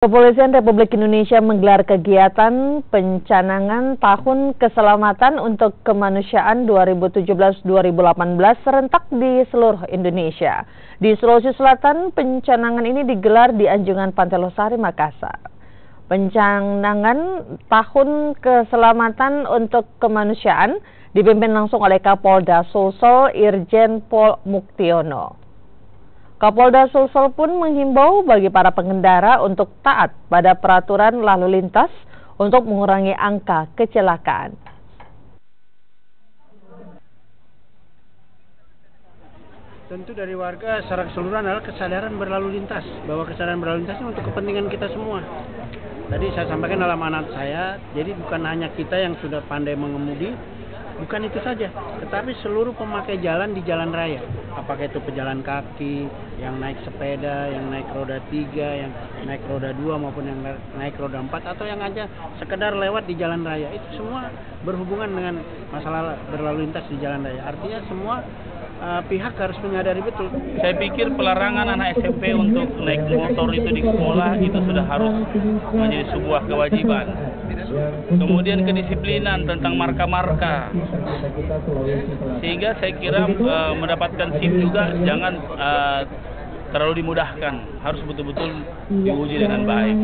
Kepolisian Republik Indonesia menggelar kegiatan pencanangan Tahun Keselamatan untuk Kemanusiaan 2017-2018 serentak di seluruh Indonesia. Di Sulawesi Selatan, pencanangan ini digelar di Anjungan Pantai Losari, Makassar. Pencanangan Tahun Keselamatan untuk Kemanusiaan dipimpin langsung oleh Kapolda Sulsel Irjen Pol Muktiono. Kapolda Sulsel pun menghimbau bagi para pengendara untuk taat pada peraturan lalu lintas untuk mengurangi angka kecelakaan. Tentu dari warga secara keseluruhan adalah kesadaran berlalu lintas, bahwa kesadaran berlalu lintas ini untuk kepentingan kita semua. Tadi saya sampaikan dalam amanat saya, jadi bukan hanya kita yang sudah pandai mengemudi, bukan itu saja, tetapi seluruh pemakai jalan di jalan raya. Apakah itu pejalan kaki, yang naik sepeda, yang naik roda 3, yang naik roda 2 maupun yang naik roda 4, atau yang aja sekedar lewat di jalan raya. Itu semua berhubungan dengan masalah berlalu lintas di jalan raya. Artinya semua pihak harus menyadari betul. Saya pikir pelarangan anak SMP untuk naik motor itu di sekolah itu sudah harus menjadi sebuah kewajiban. Kemudian kedisiplinan tentang marka-marka, sehingga saya kira mendapatkan SIM juga jangan terlalu dimudahkan, harus betul-betul diuji dengan baik.